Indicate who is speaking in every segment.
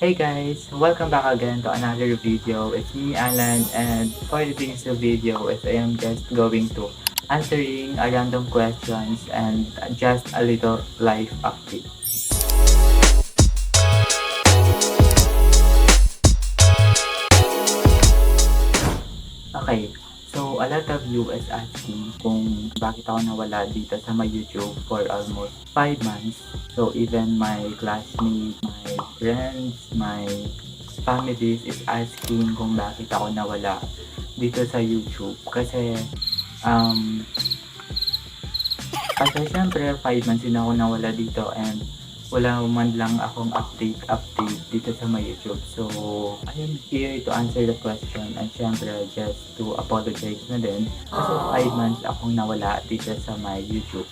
Speaker 1: Hey guys, welcome back again to another video. It's me Alan, and for today's video is I am just going to answering a random questions and just a little life update. Okay, so a lot of you is asking kung bakit ako nawala dito sa my YouTube for almost 5 months. So even my classmates, my friends, my families is asking kung bakit ako nawala dito sa YouTube. Um, kasi syempre 5 months din ako nawala dito and wala man lang akong update dito sa my YouTube. So, I am here to answer the question and syempre just to apologize na din kasi 5 months akong nawala dito sa my YouTube.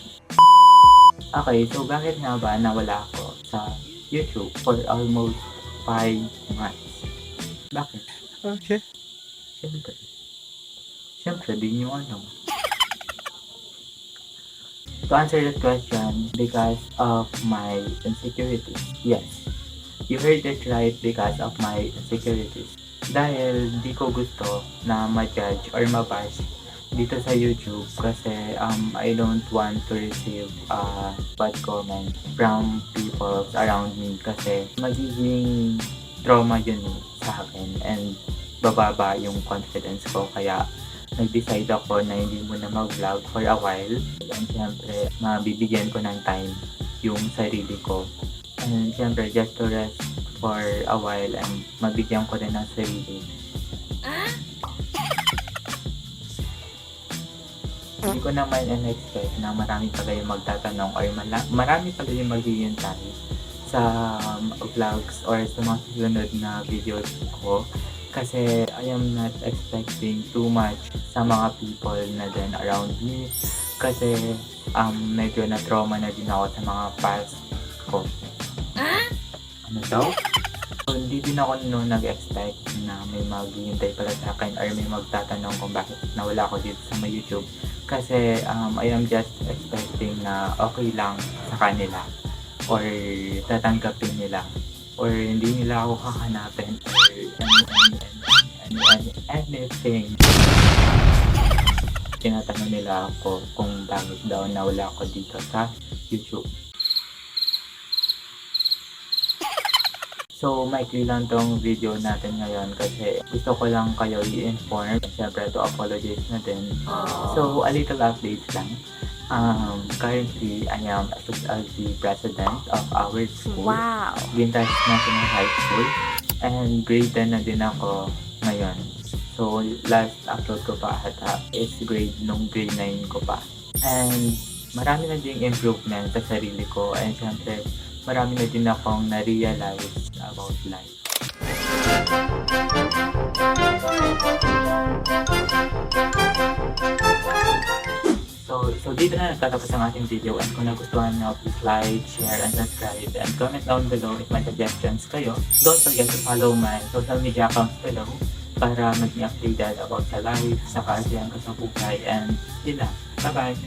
Speaker 1: Okay, so bakit nga ba nawala ako sa YouTube for almost 5 months? Bakit?
Speaker 2: Okay.
Speaker 1: Syempre, di nyo ano. To answer that question, because of my insecurities. Yes, you heard it right, because of my insecurities. Dahil di ko gusto na ma-judge or ma-bash dito sa YouTube kasi I don't want to receive bad comment from people around me kasi magiging trauma yun sa akin and bababa yung confidence ko, kaya nag-decide ako na hindi muna mag-vlog for a while. And syempre, mabibigyan ko ng time yung sarili ko. And syempre, just to rest for a while and mabigyan ko rin ng sarili. Hindi ko naman in-expect na marami pa kayo magtatanong or marami pa kayo maghihintay sa vlogs or sa mga susunod na videos ko. Kasi I am not expecting too much sa mga people na din around me. Kasi medyo na-trauma na din ako sa mga past ko. Ano daw? So, hindi din ako noon nag-expect na may maghihintay pala sa akin or may magtatanong kung bakit nawala ako dito sa my YouTube. Kasi I am just expecting na okay lang sa kanila or tatanggapin nila or hindi nila ako hahanapin or anything. Tinatanong nila ako kung bakit daw nawala ako dito sa YouTube. So, maikli lang tong video natin ngayon kasi gusto ko lang kayo i-inform. Siyempre, to apologize na din. So, a little update lang. Currently, I am as the president of our school.
Speaker 3: Wow!
Speaker 1: Gintas National High School. And grade 10 na din ako ngayon. So, last upload ko pa ata is grade 9 ko pa. And marami na din improvement sa sarili ko. And syempre, marami na din akong na-realize about life. So dito na nagtatapos ang ating video, and kung nagustuhan nyo, please like, share, and subscribe, and comment down below if may suggestions kayo. Don't forget to follow my social media accounts below para maging updated about sa life, sa kasiyan ko sa buhay, and yun lang. Bye-bye!